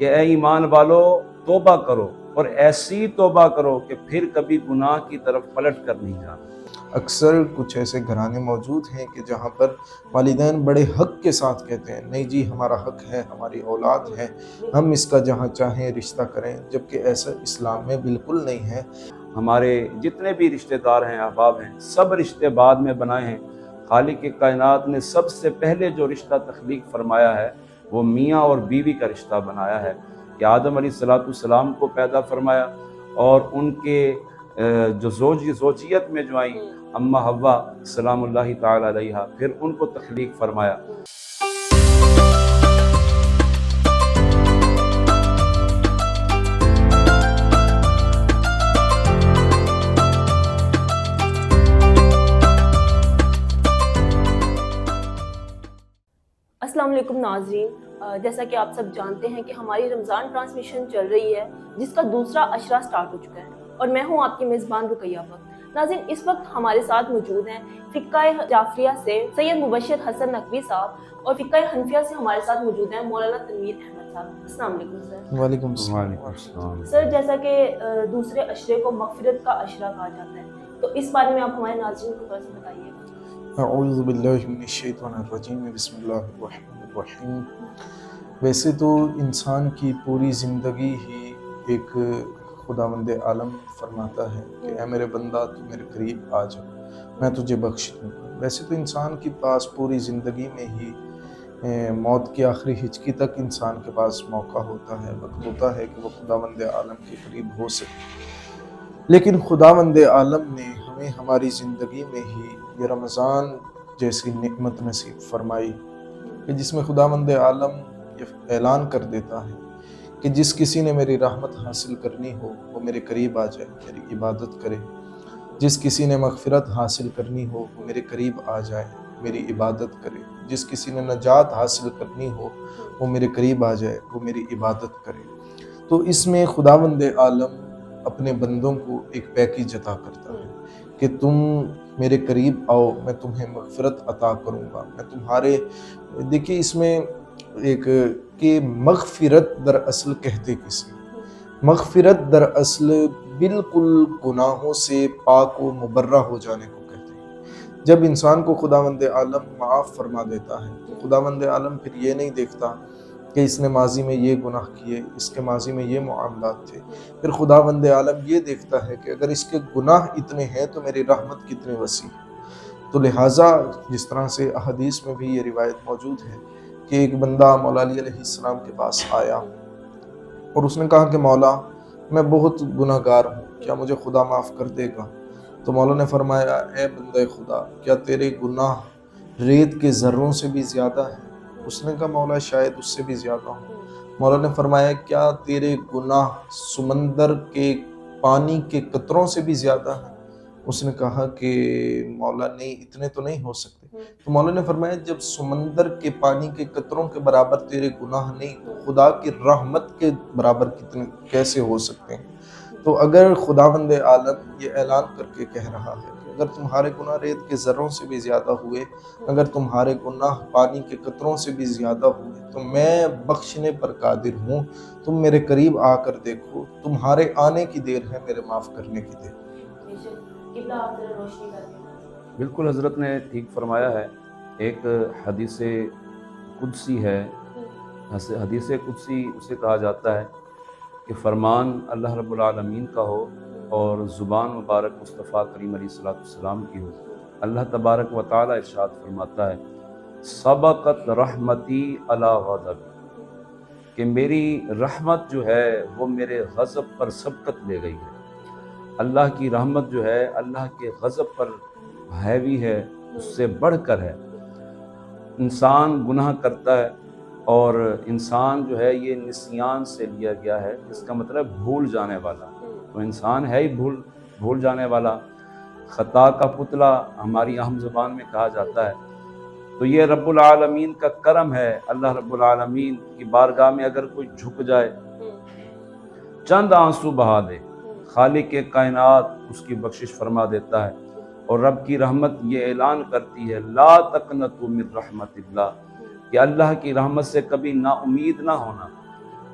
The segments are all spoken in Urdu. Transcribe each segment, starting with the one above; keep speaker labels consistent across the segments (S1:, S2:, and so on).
S1: کہ اے ایمان والو توبہ کرو اور ایسی توبہ کرو کہ پھر کبھی گناہ کی طرف پلٹ کر نہیں جانا۔
S2: اکثر کچھ ایسے گھرانے موجود ہیں کہ جہاں پر والدین بڑے حق کے ساتھ کہتے ہیں نہیں جی ہمارا حق ہے، ہماری اولاد ہے، ہم اس کا جہاں چاہیں رشتہ کریں، جبکہ ایسا اسلام میں بالکل نہیں ہے۔
S1: ہمارے جتنے بھی رشتہ دار ہیں، احباب ہیں، سب رشتے بعد میں بنائے ہیں۔ خالق کائنات نے سب سے پہلے جو رشتہ تخلیق فرمایا ہے وہ میاں اور بیوی کا رشتہ بنایا ہے کہ آدم علیہ السلام کو پیدا فرمایا اور ان کے جو زوجیت میں جو آئیں اماں حوا سلام اللہ تعالی علیہا، پھر ان کو تخلیق فرمایا۔
S3: السلام علیکم ناظرین، جیسا کہ آپ سب جانتے ہیں کہ ہماری رمضان ٹرانسمیشن چل رہی ہے جس کا دوسرا اشرہ سٹارٹ ہو چکا ہے اور میں ہوں آپ کی میزبان رقیہ بخت۔ ناظرین، اس وقت ہمارے ساتھ موجود ہیں فقہ جعفریہ سے سید مبشر حسن نقوی صاحب اور فقہ حنفیہ سے ہمارے ساتھ موجود ہیں مولانا تنویر احمد صاحب۔ السلام علیکم سر۔
S2: وعلیکم السلام۔
S3: سر، جیسا کہ دوسرے اشرے کو مغفرت کا اشرہ کہا جاتا ہے، تو اس بارے میں آپ ہمارے ناظرین کو تھوڑا سا بتائیے گا۔
S2: اعوذ باللہ من الشیطان الرجیم، بسم اللہ الرحمن الرحیم۔ ویسے تو انسان کی پوری زندگی ہی ایک خداوند عالم فرماتا ہے کہ اے میرے بندہ تو میرے قریب آ جا، میں تجھے بخش دوں گا۔ ویسے تو انسان کے پاس پوری زندگی میں ہی موت کی آخری ہچکی تک انسان کے پاس موقع ہوتا ہے، وقت ہوتا ہے کہ وہ خداوند عالم کے قریب ہو سکے، لیکن خداوند عالم نے ہمیں ہماری زندگی میں ہی یہ رمضان جیسی نعمت نصیب فرمائی کہ جس میں خداوند عالم یہ اعلان کر دیتا ہے کہ جس کسی نے میری رحمت حاصل کرنی ہو وہ میرے قریب آ جائے، میری عبادت کرے۔ جس کسی نے مغفرت حاصل کرنی ہو وہ میرے قریب آ جائے، میری عبادت کرے۔ جس کسی نے نجات حاصل کرنی ہو وہ میرے قریب آ جائے، وہ میری عبادت کرے۔ تو اس میں خداوند عالم اپنے بندوں کو ایک پیکیج عطا کرتا ہے کہ تم میرے قریب آؤ، میں تمہیں مغفرت عطا کروں گا، میں تمہارے دیکھیے اس میں ایک کہ مغفرت دراصل کہتے کسی، مغفرت دراصل بالکل گناہوں سے پاک و مبرہ ہو جانے کو کہتے ہیں۔ جب انسان کو خداوند عالم معاف فرما دیتا ہے تو خداوند عالم پھر یہ نہیں دیکھتا کہ اس نے ماضی میں یہ گناہ کیے، اس کے ماضی میں یہ معاملات تھے، پھر خداوند عالم یہ دیکھتا ہے کہ اگر اس کے گناہ اتنے ہیں تو میری رحمت کتنی وسیع ہے۔ تو لہٰذا جس طرح سے احادیث میں بھی یہ روایت موجود ہے کہ ایک بندہ مولا علی علیہ السلام کے پاس آیا اور اس نے کہا کہ مولا میں بہت گناہ گار ہوں، کیا مجھے خدا معاف کر دے گا؟ تو مولا نے فرمایا اے بندہ خدا، کیا تیرے گناہ ریت کے ذروں سے بھی زیادہ ہیں؟ اس نے کہا مولا شاید اس سے بھی زیادہ ہوں۔ مولا نے فرمایا کیا تیرے گناہ سمندر کے پانی کے قطروں سے بھی زیادہ ہیں؟ اس نے کہا کہ مولا نہیں، اتنے تو نہیں ہو سکتے۔ تو مولا نے فرمایا جب سمندر کے پانی کے قطروں کے برابر تیرے گناہ نہیں تو خدا کی رحمت کے برابر کتنے کیسے ہو سکتے ہیں؟ تو اگر خداوند عالم یہ اعلان کر کے کہہ رہا ہے کہ اگر تمہارے گناہ ریت کے ذروں سے بھی زیادہ ہوئے، اگر تمہارے گناہ پانی کے قطروں سے بھی زیادہ ہوئے تو میں بخشنے پر قادر ہوں، تم میرے قریب آ کر دیکھو، تمہارے آنے کی دیر ہے، میرے معاف کرنے کی دیر۔
S1: بالکل حضرت نے ٹھیک فرمایا ہے۔ ایک حدیث قدسی ہے، حدیث قدسی اسے کہا جاتا ہے کہ فرمان اللہ رب العالمین کا ہو اور زبان مبارک مصطفیٰ کریم علیہ السلام کی ہو۔ اللہ تبارک و تعالی ارشاد فرماتا ہے سبقت رحمتی علی غضبی، کہ میری رحمت جو ہے وہ میرے غضب پر سبقت لے گئی ہے۔ اللہ کی رحمت جو ہے اللہ کے غضب پر حاوی ہے، اس سے بڑھ کر ہے۔ انسان گناہ کرتا ہے اور انسان جو ہے یہ نسیان سے لیا گیا ہے، اس کا مطلب بھول جانے والا، تو انسان ہے ہی بھول جانے والا۔ خطا کا پتلا ہماری عام زبان میں کہا جاتا ہے۔ تو یہ رب العالمین کا کرم ہے، اللہ رب العالمین کی بارگاہ میں اگر کوئی جھک جائے، چند آنسو بہا دے، خالق کائنات اس کی بخشش فرما دیتا ہے۔ اور رب کی رحمت یہ اعلان کرتی ہے لا تقنطوا من رحمت اللہ، کہ اللہ کی رحمت سے کبھی نا امید نہ ہونا۔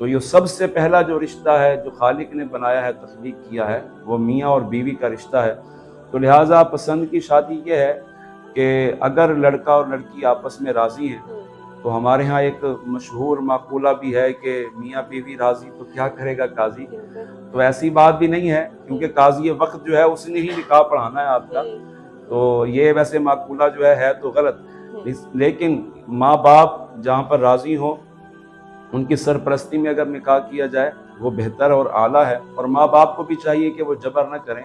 S1: تو یہ سب سے پہلا جو رشتہ ہے جو خالق نے بنایا ہے، تخلیق کیا ہے، وہ میاں اور بیوی کا رشتہ ہے۔ تو لہٰذا پسند کی شادی یہ ہے کہ اگر لڑکا اور لڑکی آپس میں راضی ہیں، تو ہمارے ہاں ایک مشہور مقولہ بھی ہے کہ میاں بیوی راضی تو کیا کرے گا قاضی، تو ایسی بات بھی نہیں ہے، کیونکہ قاضی وقت جو ہے اس نے ہی نکاح پڑھانا ہے آپ کا۔ تو یہ ویسے مقولہ جو ہے تو غلط، لیکن ماں باپ جہاں پر راضی ہوں ان کی سرپرستی میں اگر نکاح کیا جائے وہ بہتر اور اعلیٰ ہے، اور ماں باپ کو بھی چاہیے کہ وہ جبر نہ کریں،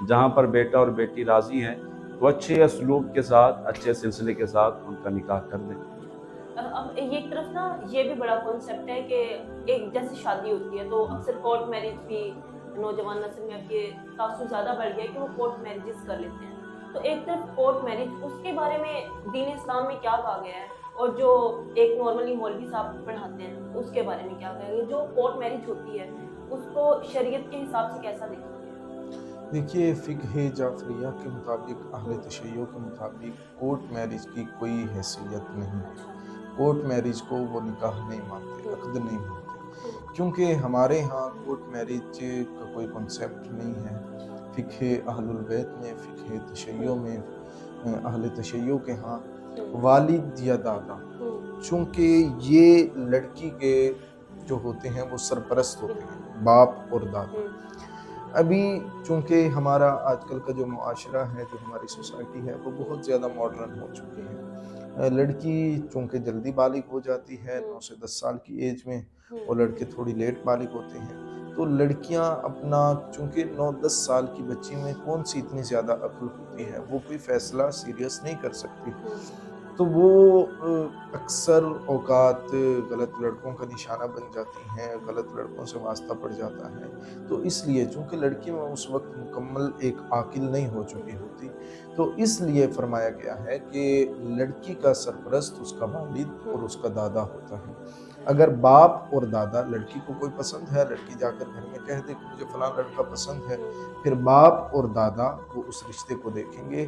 S1: جہاں پر بیٹا اور بیٹی راضی ہیں وہ اچھے اسلوب کے ساتھ، اچھے سلسلے کے ساتھ ان کا نکاح کر دیں۔
S3: اب ایک طرف نا یہ بھی بڑا کانسیپٹ ہے کہ ایک جیسے شادی ہوتی ہے تو اکثر کورٹ میرج بھی نوجوان نسل میں اب یہ تاثر زیادہ بڑھ گیا ہے کہ وہ کورٹ میرجز کر لیتے ہیں۔ تو ایک طرف کورٹ میرج، اس کے بارے میں دین اسلام میں کیا کہا گیا ہے، اور جو ایک نارملی مولوی صاحب پڑھاتے ہیں اس کے بارے میں کیا کہا گیا ہے؟ جو کورٹ میرج ہوتی ہے اس کو شریعت کے حساب سے کیسا دیکھا گیا؟
S2: دیکھیے، فقہ جعفریہ کے مطابق، اہل تشیع کے مطابق کورٹ میرج کی کوئی حیثیت نہیں ہے۔ کورٹ میرج کو وہ نکاح نہیں مانتے، عقد نہیں مانتے، کیونکہ ہمارے ہاں کورٹ میرج کا کوئی کنسیپٹ نہیں ہے۔ فقہ اہل البیت میں، فقہ تشیع میں، اہل تشیع کے ہاں والد یا دادا، چونکہ یہ لڑکی کے جو ہوتے ہیں وہ سرپرست ہوتے ہیں، باپ اور دادا۔ ابھی چونکہ ہمارا آج کل کا جو معاشرہ ہے، جو ہماری سوسائٹی ہے، وہ بہت زیادہ ماڈرن ہو چکی ہے۔ لڑکی چونکہ جلدی بالغ ہو جاتی ہے 9 سے 10 سال کی ایج میں، اور لڑکے تھوڑی لیٹ بالغ ہوتے ہیں، تو لڑکیاں اپنا، چونکہ 9-10 سال کی بچی میں کون سی اتنی زیادہ عقل ہوتی ہے، وہ کوئی فیصلہ سیریس نہیں کر سکتی، تو وہ اکثر اوقات غلط لڑکوں کا نشانہ بن جاتی ہیں، غلط لڑکوں سے واسطہ پڑ جاتا ہے۔ تو اس لیے چونکہ لڑکی میں اس وقت مکمل ایک عاقل نہیں ہو چکی ہوتی، تو اس لیے فرمایا گیا ہے کہ لڑکی کا سرپرست اس کا والد اور اس کا دادا ہوتا ہے۔ اگر باپ اور دادا، لڑکی کو کوئی پسند ہے، لڑکی جا کر گھر میں کہہ دے کہ مجھے فلاں لڑکا پسند ہے، پھر باپ اور دادا وہ اس رشتے کو دیکھیں گے۔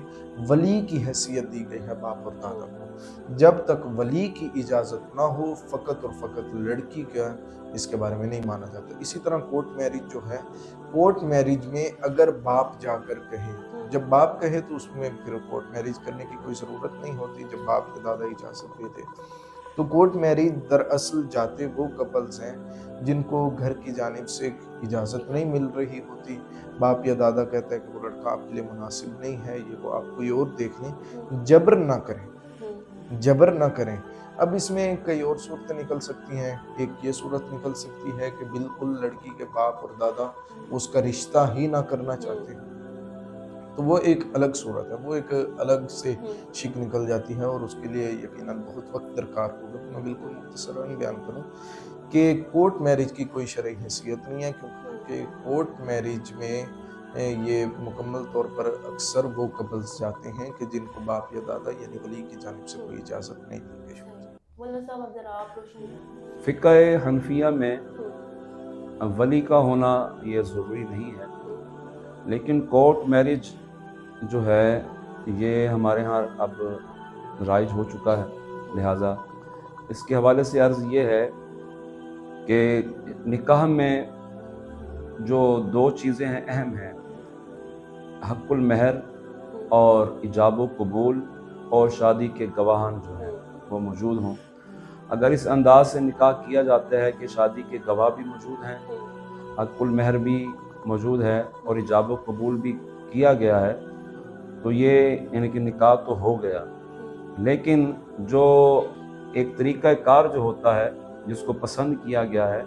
S2: ولی کی حیثیت دی گئی ہے باپ اور دادا کو۔ جب تک ولی کی اجازت نہ ہو، فقط اور فقط لڑکی کا اس کے بارے میں نہیں مانا جاتا۔ اسی طرح کورٹ میرج جو ہے، کورٹ میرج میں اگر باپ جا کر کہے، جب باپ کہے تو اس میں پھر کورٹ میرج کرنے کی کوئی ضرورت نہیں ہوتی، جب باپ کے دادا اجازت دے دے۔ تو کورٹ میرج دراصل جاتے وہ کپلز ہیں جن کو گھر کی جانب سے اجازت نہیں مل رہی ہوتی، باپ یا دادا کہتا ہے کہ وہ لڑکا آپ کے لیے مناسب نہیں ہے، یہ وہ آپ کوئی اور دیکھ لیں، جبر نہ کریں، جبر نہ کریں۔ اب اس میں کئی اور صورتیں نکل سکتی ہیں۔ ایک یہ صورت نکل سکتی ہے کہ بالکل لڑکی کے باپ اور دادا اس کا رشتہ ہی نہ کرنا چاہتے ہیں، تو وہ ایک الگ صورت ہے، وہ ایک الگ سے شک نکل جاتی ہے، اور اس کے لیے یقیناً بہت وقت درکار ہوگا۔ میں بالکل مختصراً بیان کروں کہ کورٹ میرج کی کوئی شرعی حیثیت نہیں ہے، کیونکہ کورٹ میرج میں یہ مکمل طور پر اکثر وہ کپلز جاتے ہیں کہ جن کو باپ یا دادا یعنی ولی کی جانب سے کوئی اجازت نہیں دی گئی ہوتی۔
S3: مولانا صاحب اب ذرا آپ روشن کریں۔
S1: فقہ حنفیہ میں ولی کا ہونا یہ ضروری نہیں ہے، لیکن کورٹ میرج جو ہے یہ ہمارے ہاں اب رائج ہو چکا ہے، لہٰذا اس کے حوالے سے عرض یہ ہے کہ نکاح میں جو 2 چیزیں ہیں اہم ہیں، حق المہر اور ایجاب و قبول، اور شادی کے گواہان جو ہیں وہ موجود ہوں۔ اگر اس انداز سے نکاح کیا جاتا ہے کہ شادی کے گواہ بھی موجود ہیں، حق المہر بھی موجود ہے اور ایجاب و قبول بھی کیا گیا ہے، تو یہ یعنی کہ نکاح تو ہو گیا۔ لیکن جو ایک طریقہ کار جو ہوتا ہے جس کو پسند کیا گیا ہے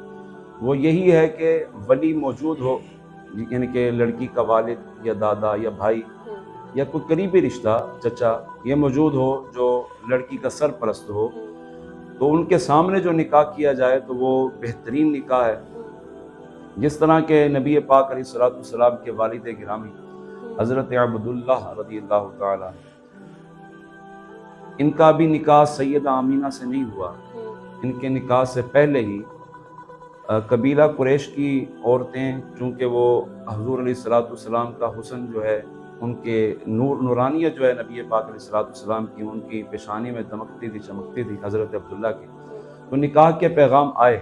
S1: وہ یہی ہے کہ ولی موجود ہو، یعنی کہ لڑکی کا والد یا دادا یا بھائی یا کوئی قریبی رشتہ، چچا، یہ موجود ہو جو لڑکی کا سرپرست ہو، تو ان کے سامنے جو نکاح کیا جائے تو وہ بہترین نکاح ہے۔ جس طرح کہ نبی پاک علیہ الصلوۃ والسلام کے والد گرامی حضرت عبداللہ رضی اللہ تعالیٰ، ان کا بھی نکاح سیدہ آمینہ سے نہیں ہوا، ان کے نکاح سے پہلے ہی قبیلہ قریش کی عورتیں، چونکہ وہ حضور علیہ الصلوۃ والسلام کا حسن جو ہے، ان کے نورانیت جو ہے نبی پاک علیہ الصلوۃ والسلام کی، ان کی پیشانی میں دمکتی تھی، چمکتی تھی حضرت عبداللہ کی، تو نکاح کے پیغام آئے،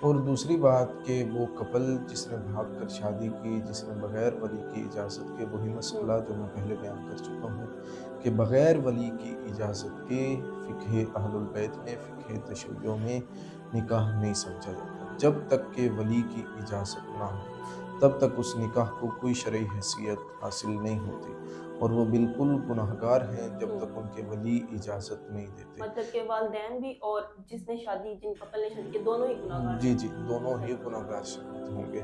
S2: اور دوسری بات کہ وہ کپل جس نے بھاگ کر شادی کی، جس نے بغیر ولی کی اجازت کے، وہی مسئلہ جو میں پہلے بیان کر چکا ہوں کہ بغیر ولی کی اجازت کے فقہ اہل البیت میں، فقہ تشیع میں نکاح نہیں سمجھا جاتا۔ جب تک کہ ولی کی اجازت نہ ہو تب تک اس نکاح کو کوئی شرعی حیثیت حاصل نہیں ہوتی، اور وہ بالکل گناہگار ہیں جب تک ان کے ولی اجازت نہیں دیتے۔
S3: مطلب کہ والدین بھی اور جس نے شادی، جن کپل نے شادی کی، دونوں ہی گناہگار
S2: جی
S3: ہیں۔
S2: جی، دونوں ہی گناہگار ثابت ہوں گے۔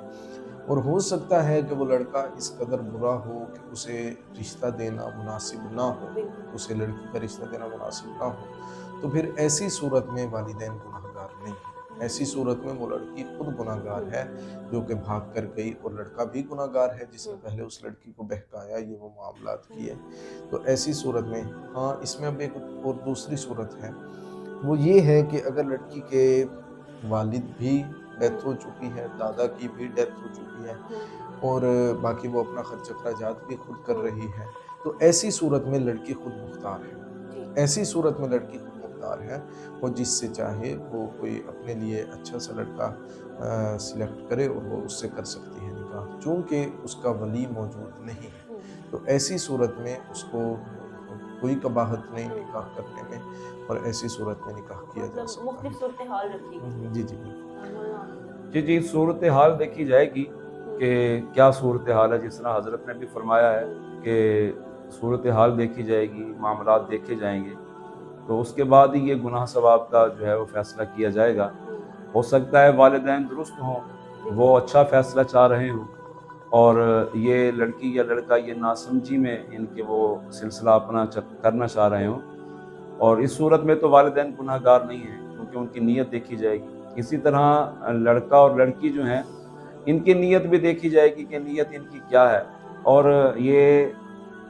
S2: اور ہو سکتا ہے کہ وہ لڑکا اس قدر برا ہو کہ اسے رشتہ دینا مناسب نہ ہو،
S3: بالکل۔
S2: اسے لڑکی کا رشتہ دینا مناسب نہ ہو، تو پھر ایسی صورت میں والدین گناہگار نہیں ہیں۔ ایسی صورت میں وہ لڑکی خود گناہگار ہے جو کہ بھاگ کر گئی، اور لڑکا بھی گناہگار ہے جس نے پہلے اس لڑکی کو بہکایا، یہ وہ معاملات کیے۔ تو ایسی صورت میں ہاں، اس میں اب ایک اور دوسری صورت ہے، وہ یہ ہے کہ اگر لڑکی کے والد بھی ڈیتھ ہو چکی ہے، دادا کی بھی ڈیتھ ہو چکی ہے، اور باقی وہ اپنا خرچ اخراجات بھی خود کر رہی ہے، تو ایسی صورت میں لڑکی خود مختار ہے۔ ایسی صورت میں لڑکی خود مختار ہے، وہ جس سے چاہے وہ کوئی اپنے لیے اچھا سا لڑکا سلیکٹ کرے اور وہ اس سے کر سکتی ہے نکاح، چونکہ اس کا ولی موجود نہیں ہے۔ تو ایسی صورت میں اس کو کوئی قباحت نہیں نکاح کرنے میں، اور ایسی صورت میں نکاح کیا جا
S3: مطلب
S2: سکتا
S3: مختلف
S2: ہے۔
S3: صورتحال رکھی گئی۔
S2: جی جی بالکل۔
S1: جی جی، صورتحال دیکھی جائے گی کہ کیا صورتحال ہے، جس طرح حضرت نے بھی فرمایا ہے کہ صورتحال دیکھی جائے گی، معاملات دیکھے جائیں گے، تو اس کے بعد ہی یہ گناہ ثواب کا جو ہے وہ فیصلہ کیا جائے گا۔ ہو سکتا ہے والدین درست ہوں، وہ اچھا فیصلہ چاہ رہے ہوں، اور یہ لڑکی یا لڑکا یہ ناسمجھی میں ان کے وہ سلسلہ اپنا کرنا چاہ رہے ہوں، اور اس صورت میں تو والدین گناہ گار نہیں ہیں کیونکہ ان کی نیت دیکھی جائے گی۔ اسی طرح لڑکا اور لڑکی جو ہیں ان کی نیت بھی دیکھی جائے گی کہ نیت ان کی کیا ہے، اور یہ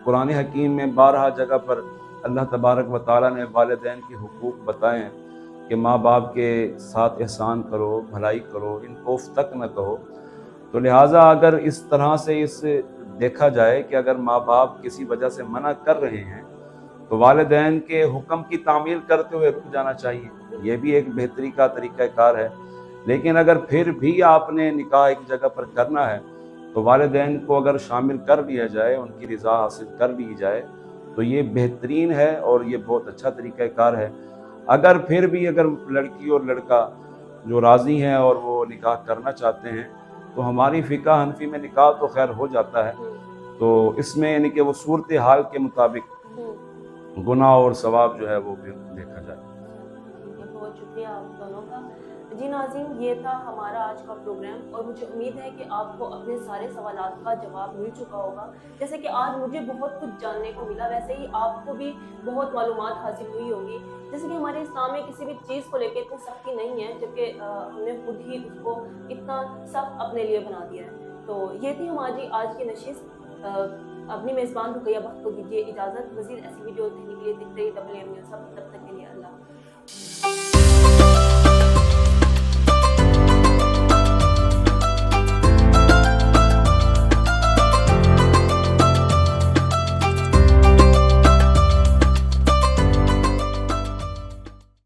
S1: قرآن حکیم میں بارہا جگہ پر اللہ تبارک و تعالیٰ نے والدین کے حقوق بتائے ہیں کہ ماں باپ کے ساتھ احسان کرو، بھلائی کرو، ان کو اف تک نہ کہو۔ تو لہٰذا اگر اس طرح سے اس دیکھا جائے کہ اگر ماں باپ کسی وجہ سے منع کر رہے ہیں تو والدین کے حکم کی تعمیل کرتے ہوئے رک جانا چاہیے، یہ بھی ایک بہتری کا طریقہ کار ہے۔ لیکن اگر پھر بھی آپ نے نکاح ایک جگہ پر کرنا ہے تو والدین کو اگر شامل کر لیا جائے، ان کی رضا حاصل کر لی جائے تو یہ بہترین ہے اور یہ بہت اچھا طریقہ کار ہے۔ اگر پھر بھی اگر لڑکی اور لڑکا جو راضی ہیں اور وہ نکاح کرنا چاہتے ہیں تو ہماری فقہ حنفی میں نکاح تو خیر ہو جاتا ہے، تو اس میں یعنی کہ وہ صورتحال کے مطابق گناہ اور ثواب جو ہے وہ بھی دیکھا جائے۔
S3: بہت شکریہ آپ دونوں کا۔ جی ناظرین، یہ تھا ہمارا آج کا پروگرام، اور مجھے امید ہے کہ آپ کو اپنے سارے سوالات کا جواب مل چکا ہوگا۔ جیسے کہ آج مجھے بہت کچھ جاننے کو ملا، ویسے ہی آپ کو بھی بہت معلومات حاصل ہوئی ہوگی۔ جیسے کہ ہمارے اسلام میں کسی بھی چیز کو لے کے اتنی سختی نہیں ہے، جبکہ ہم نے خود ہی اس کو اتنا سخت اپنے لیے بنا دیا ہے۔ تو یہ تھی ہماری آج کی نشست۔ اپنی میزبان رقیہ بخت کو دیجیے اجازت۔ مزید ایسی ویڈیو دیکھنے کے لیے دیکھتے رہیے WM نیوز۔ تب تک کے لیے اللہ حافظ۔